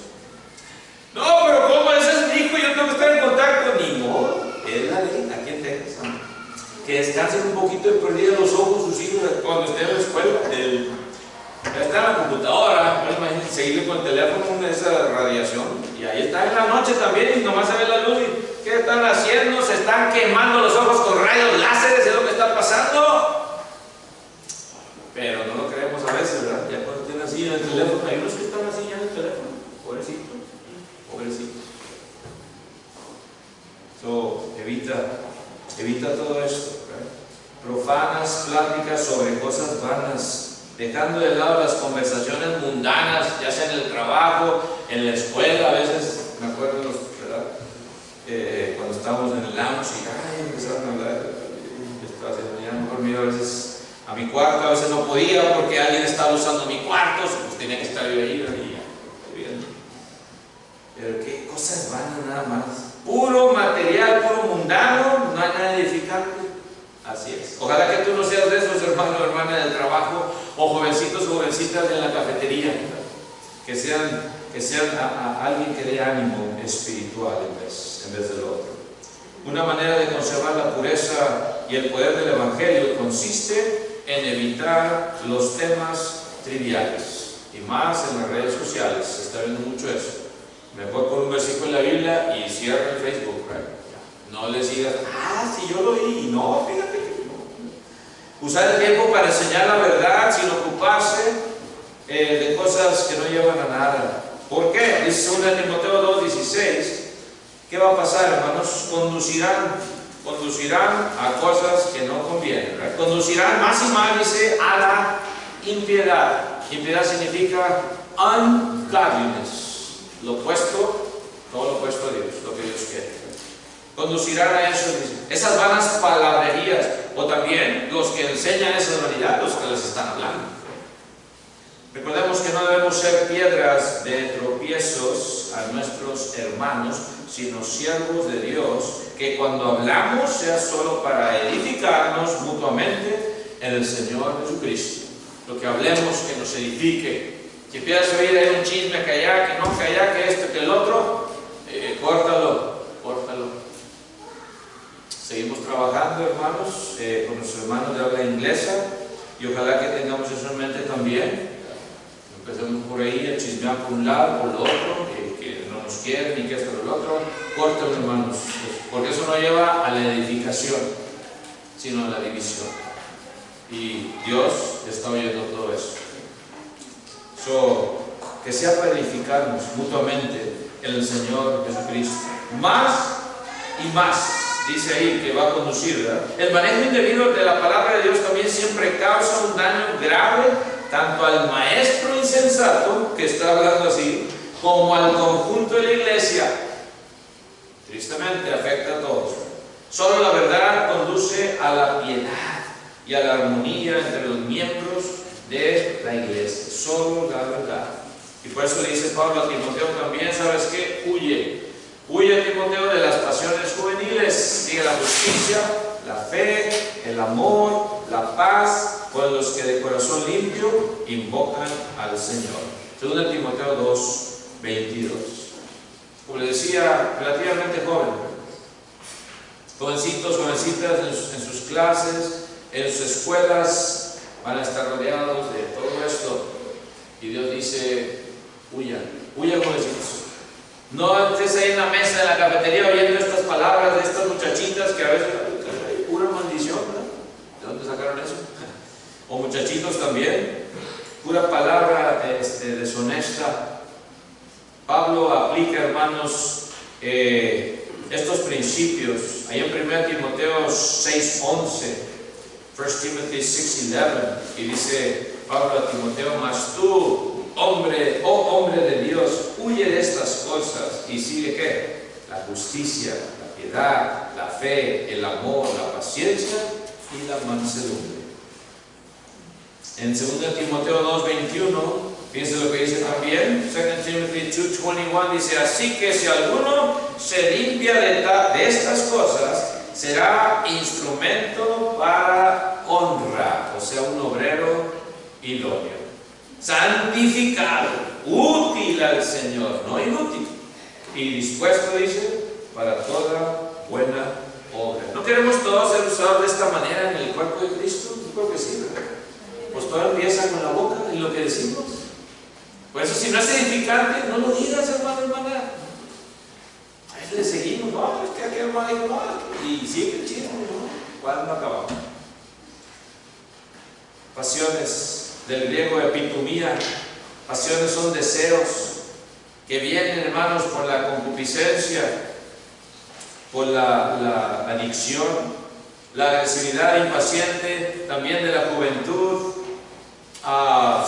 No, pero ¿cómo? Ese es mi hijo y yo tengo que estar en contacto. Ni modo, es la ley. ¿A quién te dejas? Que descansen un poquito de perdida los ojos sus hijos cuando estén en la escuela. Está en la computadora, no imagínense seguirle con el teléfono, esa radiación. Y ahí está en la noche también y nomás se ve la luz. ¿Y qué están haciendo? Se están quemando los ojos con rayos láseres, es lo que está pasando. Pero no lo creemos a veces, ¿verdad? Ya cuando estén así en el teléfono, hay unos que están así ya en el teléfono. Pobrecito. Evita todo esto, ¿verdad? Profanas pláticas sobre cosas vanas, dejando de lado las conversaciones mundanas, ya sea en el trabajo, en la escuela. A veces, me acuerdo, ¿verdad? Cuando estábamos en el lounge y empezaron a hablar, ya mejor me iba a veces a mi cuarto, a veces no podía porque alguien estaba usando mi cuarto, pues tenía que estar yo ahí. Pero qué cosas vanas nada más. Puro material, puro mundano, no hay nada edificante. Así es. Ojalá que tú no seas de esos hermanos o hermanas del trabajo, o jovencitos o jovencitas de la cafetería, que sean a alguien que dé ánimo espiritual en vez del otro. Una manera de conservar la pureza y el poder del Evangelio consiste en evitar los temas triviales, y más en las redes sociales. Se está viendo mucho eso. Mejor pon un versículo en la Biblia y cierra el Facebook, ¿right? No les digas, si yo lo oí. No, fíjate que no. Usar el tiempo para enseñar la verdad sin ocuparse de cosas que no llevan a nada. ¿Por qué? Dice 2 Timoteo 2:16. ¿Qué va a pasar, hermanos? Conducirán a cosas que no convienen, ¿right? Conducirán más y más, dice, a la impiedad. Impiedad significa ungodliness. Lo opuesto, todo lo opuesto a Dios, lo que Dios quiere. Conducirán a eso, esas vanas palabrerías, o también los que enseñan esa vanidad, los que les están hablando. Recordemos que no debemos ser piedras de tropiezos a nuestros hermanos, sino siervos de Dios, que cuando hablamos sea solo para edificarnos mutuamente en el Señor Jesucristo. Lo que hablemos que nos edifique, Si empiezas a oír ahí un chisme que allá, que no, que allá, que esto, que el otro, córtalo. Seguimos trabajando, hermanos, con nuestros hermanos de habla inglesa, y ojalá que tengamos eso en mente también. Empecemos por ahí a chismear por un lado, por el otro, que no nos quieren y que esto o lo otro. Córtalo, hermanos, porque eso no lleva a la edificación, sino a la división. Y Dios está oyendo todo eso. Que sea para edificarnos mutuamente en el Señor Jesucristo. Más y más, dice ahí, que va a conducir, ¿verdad? El manejo indebido de la palabra de Dios también siempre causa un daño grave, tanto al maestro insensato, que está hablando así, como al conjunto de la iglesia. Tristemente afecta a todos. Solo la verdad conduce a la piedad y a la armonía entre los miembros de la iglesia. Solo la verdad. Y por eso le dice Pablo a Timoteo también, ¿sabes qué? Huye, Timoteo, de las pasiones juveniles. Sigue la justicia, la fe, el amor, la paz, con los que de corazón limpio invocan al Señor. 2 Timoteo 2, 22. Como le decía, relativamente joven. Jovencitos, jovencitas en sus clases, en sus escuelas, van a estar rodeados de todo esto. Y Dios dice, huyan, jovencitos. No estés ahí en la mesa, en la cafetería, oyendo estas palabras de estas muchachitas que a veces, hay pura maldición, ¿no? ¿De dónde sacaron eso? O muchachitos también, pura palabra deshonesta. Pablo aplica, hermanos, estos principios, ahí en 1 Timoteo 6:11, 1 Timothy 6:11, y dice Pablo a Timoteo, mas tú, hombre, oh hombre de Dios, huye de estas cosas y sigue ¿qué? La justicia, la piedad, la fe, el amor, la paciencia y la mansedumbre. En 2 Timoteo 2:21, fíjense lo que dice también, 2 Timothy 2:21 dice, así que si alguno se limpia de estas cosas, será instrumento para honra, o sea, un obrero idóneo, santificado, útil al Señor, no inútil, y dispuesto, dice, para toda buena obra. ¿No queremos todos ser usados de esta manera en el cuerpo de Cristo? Yo creo que sí, ¿verdad? Pues todo empieza con la boca y lo que decimos. Por eso, si no es edificante, no lo digas, hermano, hermana. A veces le seguimos, no, es que aquel hermano dijo, no, y sigue el chisme, ¿no? ¿Cuándo acabamos? Pasiones, del griego epitumía. Pasiones son deseos que vienen, hermanos, por la concupiscencia, por la adicción, la agresividad impaciente también de la juventud.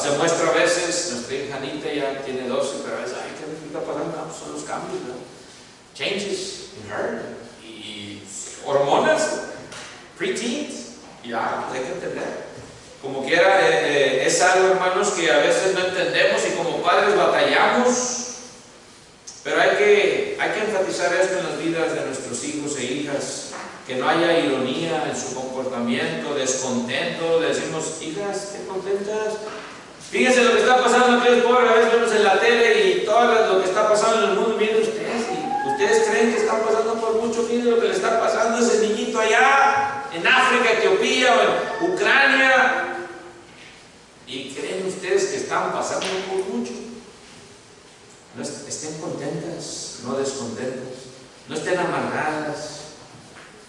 Se muestra a veces, nuestra hija Anita ya tiene 12, pero a veces, ay, ¿qué está pasando? No, son los cambios, ¿no? Changes in her. Y hormonas, preteens, ya, hay que entender. Como quiera, es algo, hermanos, que a veces no entendemos y como padres batallamos, pero hay que enfatizar esto en las vidas de nuestros hijos e hijas, que no haya ironía en su comportamiento, descontento. Le decimos, hijas, ¿qué contentas? Fíjense lo que está pasando aquí, pobres, a veces vemos en la tele y todo lo que está pasando en el mundo, miren ustedes, y ustedes creen que están pasando por mucho. Miren lo que le está pasando a ese niñito allá, en África, Etiopía o en Ucrania. ¿Y creen ustedes que están pasando por mucho? No estén contentas, no descontentas. No estén amargadas.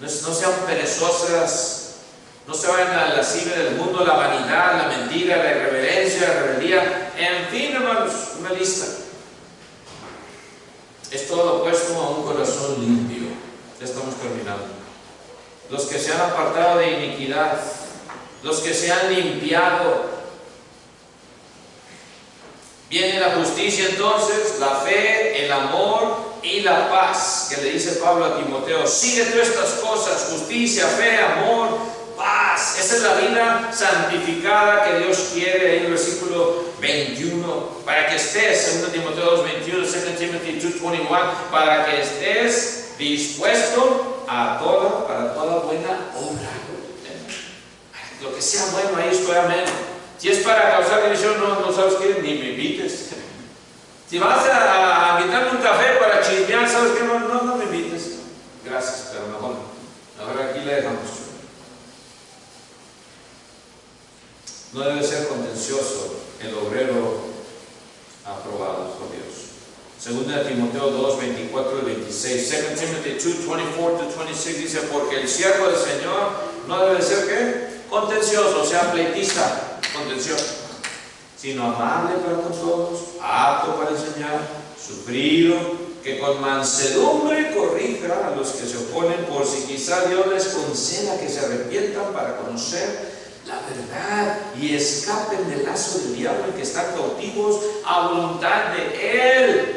No sean perezosas. No se vayan a la lascivia del mundo, la vanidad, la mentira, la irreverencia, la rebeldía. En fin, hermanos, una lista. Es todo lo opuesto a un corazón limpio. Ya estamos terminando. Los que se han apartado de iniquidad, los que se han limpiado. Viene la justicia entonces, la fe, el amor y la paz, que le dice Pablo a Timoteo. Sigue todas estas cosas, justicia, fe, amor, paz. Esa es la vida santificada que Dios quiere, en el versículo 21, para que estés, 2 Timoteo 2:21, 2 Timothy 2:21, para que estés dispuesto para toda buena obra. Lo que sea bueno, ahí estoy, amén. Si es para causar división, no sabes qué, ni me invites. Si vas a invitarme un café para chismear, ¿sabes qué? No me invites. Gracias, pero mejor aquí le dejamos. No debe ser contencioso el obrero aprobado por Dios. Segunda de Timoteo 2, 24 y 26. 2 Timothy 2, 24 to 26 dice, porque el siervo del Señor no debe ser ¿qué? Contencioso, o sea, pleitista, contencioso, sino amable para con todos, apto para enseñar, sufrido, que con mansedumbre corrija a los que se oponen, por si quizá Dios les conceda que se arrepientan para conocer la verdad y escapen del lazo del diablo en que están cautivos a voluntad de Él.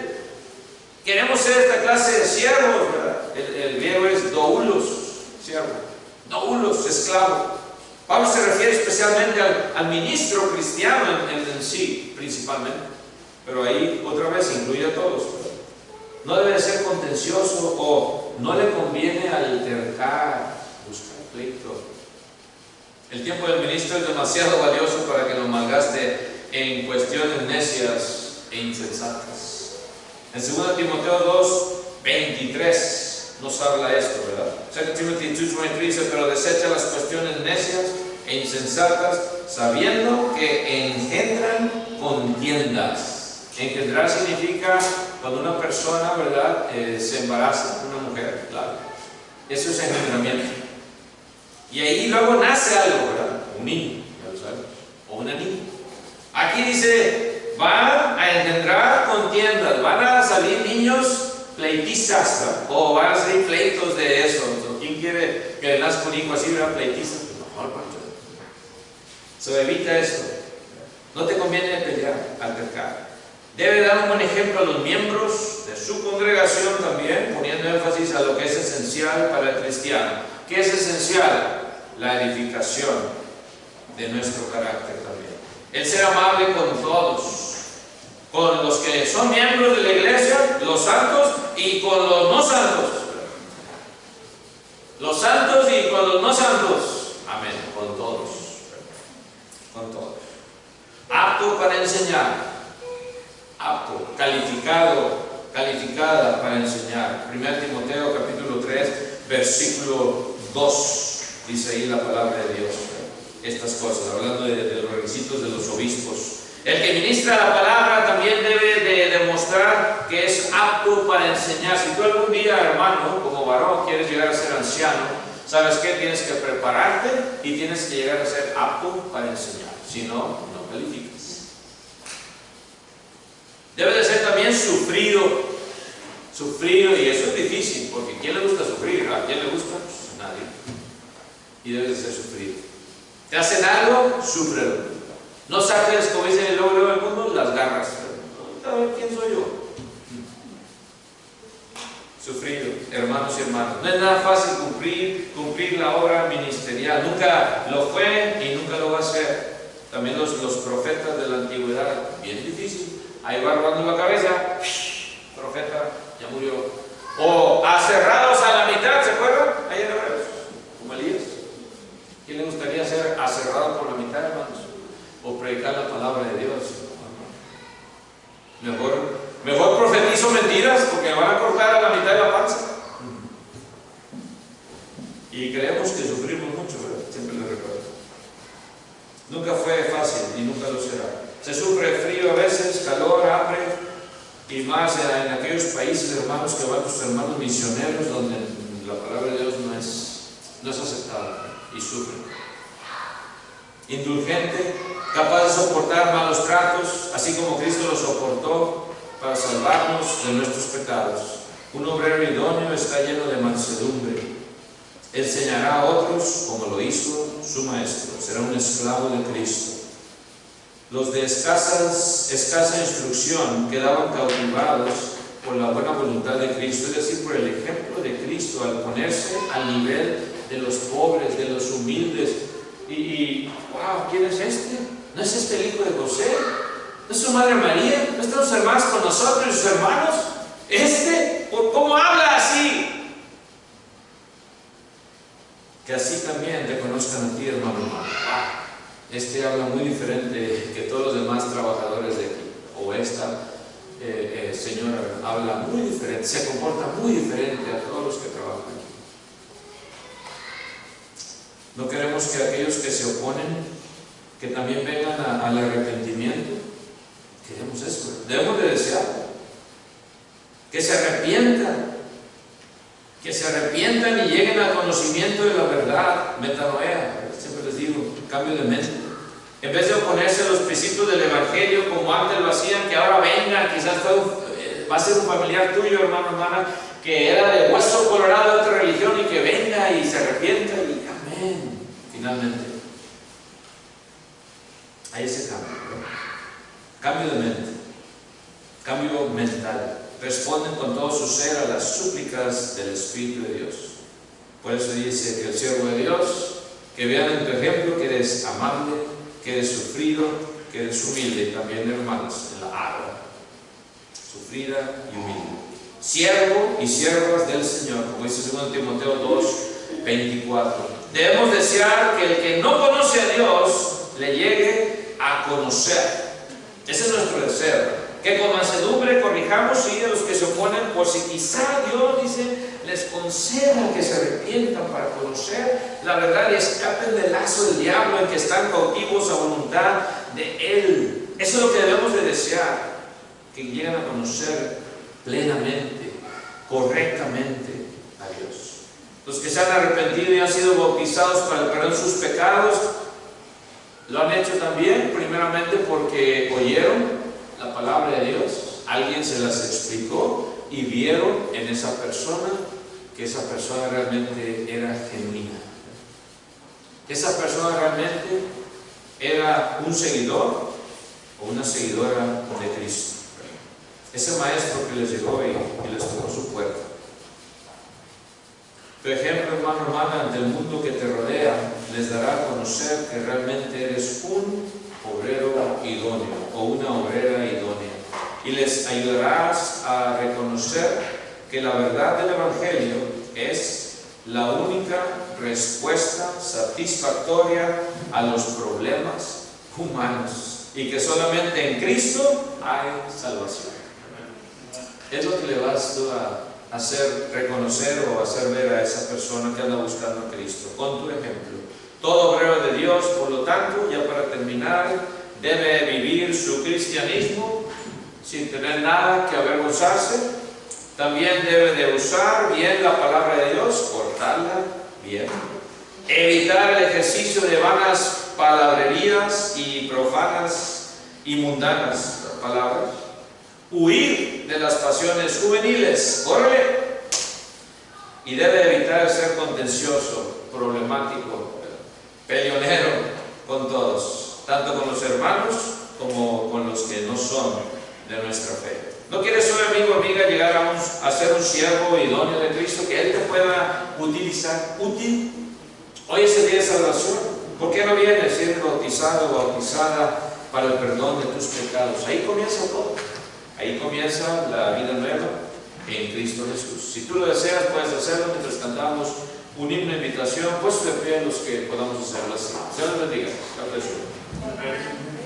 Queremos ser esta clase de siervos, ¿verdad? El griego es doulos, siervo, doulos, esclavo. Pablo se refiere especialmente al ministro cristiano en sí, principalmente, pero ahí otra vez incluye a todos. No debe ser contencioso o no le conviene altercar, buscar pleito. El tiempo del ministro es demasiado valioso para que lo malgaste en cuestiones necias e insensatas. En 2 Timoteo 2, 23 nos habla esto, ¿verdad? 2 Timothy 2:23 dice, pero desecha las cuestiones necias e insensatas, sabiendo que engendran contiendas. Engendrar significa cuando una persona, ¿verdad?, se embaraza, una mujer, claro. Eso es engendramiento. Y ahí luego nace algo, ¿verdad? Un niño, ya lo sabes, o una niña. Aquí dice, van a engendrar contiendas, van a salir niños pleitistas, ¿verdad? O van a salir pleitos de eso. ¿Quién quiere que le nazca un hijo así, ¿verdad? Pleitista? Pues mejor, se evita esto. No te conviene pelear, altercar. Debe dar un buen ejemplo a los miembros de su congregación también, poniendo énfasis a lo que es esencial para el cristiano. ¿Qué es esencial? La edificación de nuestro carácter también. El ser amable con todos, con los que son miembros de la iglesia, los santos, y con los no santos. Los santos y con los no santos. Amén, con todos. Con todos. Apto para enseñar. Apto, calificada para enseñar. 1 Timoteo capítulo 3, versículo 2. Dice ahí la palabra de Dios, estas cosas, hablando de los requisitos de los obispos. El que ministra la palabra también debe de demostrar que es apto para enseñar. Si tú algún día, hermano, como varón, quieres llegar a ser anciano, ¿sabes qué? Tienes que prepararte y tienes que llegar a ser apto para enseñar. Si no, no calificas. Debe de ser también sufrido, y eso es difícil, porque ¿quién le gusta sufrir? ¿A quién le gusta? Pues nadie. Y debe de ser sufrido. ¿Te hacen algo? Súfrelo. No saques, como dicen el lobo del mundo, las garras. A ver, ¿quién soy yo? Sufrido, hermanos y hermanas. No es nada fácil cumplir la obra ministerial. Nunca lo fue y nunca lo va a ser. También los profetas de la antigüedad, bien difícil. Ahí va robando la cabeza, profeta, ya murió. O aserrados a la mitad, ¿se acuerdan? Ahí en Hebreos, como Elías. ¿Quién le gustaría ser aserrado por la mitad, hermanos? O predicar la palabra de Dios. Mejor profetizo mentiras, porque me van a cortar a la mitad de la panza. Y creemos que sufrimos mucho, ¿verdad? Siempre les recuerdo. Nunca fue fácil y nunca lo será. Se sufre frío a veces, calor, hambre, y más en aquellos países, hermanos, que van los hermanos misioneros, donde la palabra de Dios no es aceptada, y sufren. Indulgente, capaz de soportar malos tratos, así como Cristo lo soportó para salvarnos de nuestros pecados. Un obrero idóneo está lleno de mansedumbre. Enseñará a otros como lo hizo su maestro. Será un esclavo de Cristo. Los de escasa instrucción quedaban cautivados por la buena voluntad de Cristo, es decir, por el ejemplo de Cristo al ponerse al nivel de los pobres, de los humildes. Wow, ¿quién es este? ¿No es este el hijo de José? ¿No es su madre María? ¿No están sus hermanos con nosotros y sus hermanos? ¿Cómo habla así? Que así también te conozcan a ti, hermano. este habla muy diferente que todos los demás trabajadores de aquí, o esta señora habla muy diferente, se comporta muy diferente a todos los que trabajan aquí. No queremos que aquellos que se oponen, que también vengan al arrepentimiento. Queremos eso, debemos de desear que se arrepientan y lleguen al conocimiento de la verdad, metanoia, siempre les digo, cambio de mente. En vez de oponerse a los principios del Evangelio como antes lo hacían, que ahora venga, quizás va a ser un familiar tuyo, hermano, hermana, que era de hueso colorado de otra religión y que venga y se arrepienta y amén, finalmente. Hay ese cambio de mente, cambio mental. Responden con todo su ser a las súplicas del Espíritu de Dios. Por eso dice que el siervo de Dios, que vean en tu ejemplo que eres amable, que eres sufrido, que eres humilde, y también hermanos, en la agua, sufrida y humilde. Siervo y siervas del Señor, como dice 2 Timoteo 2:24. Debemos desear que el que no conoce a Dios le llegue a conocer. Ese es nuestro deseo. Que con mansedumbre corrijamos a los que se oponen, por si quizá Dios, dice, les conceda que se arrepientan para conocer la verdad y escapen del lazo del diablo en que están cautivos a voluntad de Él. Eso es lo que debemos de desear, que lleguen a conocer plenamente, correctamente a Dios. Los que se han arrepentido y han sido bautizados para el perdón de sus pecados, lo han hecho también, primeramente porque oyeron la palabra de Dios, alguien se las explicó y vieron en esa persona que esa persona realmente era genuina, que esa persona realmente era un seguidor o una seguidora de Cristo, ese maestro que les llegó y les tocó su puerta. Tu ejemplo, hermano, hermana, ante el mundo que te rodea les dará a conocer que realmente eres un obrero idóneo o una obrera idónea, y les ayudarás a reconocer que la verdad del Evangelio es la única respuesta satisfactoria a los problemas humanos y que solamente en Cristo hay salvación. Es lo que le vas a hacer reconocer o hacer ver a esa persona que anda buscando a Cristo, con tu ejemplo. Todo obrero de Dios, por lo tanto, ya para terminar, debe vivir su cristianismo sin tener nada que avergonzarse. También debe de usar bien la palabra de Dios, portarla bien. Evitar el ejercicio de vanas palabrerías y profanas y mundanas palabras. Huir de las pasiones juveniles, ¡córrele! Y debe evitar ser contencioso, problemático, peleonero con todos, tanto con los hermanos como con los que no son de nuestra fe. ¿No quieres hoy, amigo o amiga, llegar a ser un siervo idóneo de Cristo, que Él te pueda utilizar útil? Hoy es el día de salvación. ¿Por qué no vienes siendo bautizado o bautizada para el perdón de tus pecados? Ahí comienza todo. Ahí comienza la vida nueva en Cristo Jesús. Si tú lo deseas, puedes hacerlo mientras cantamos un himno de invitación, pues de pie los que podamos hacerlo así. Señor les bendiga. God bless you.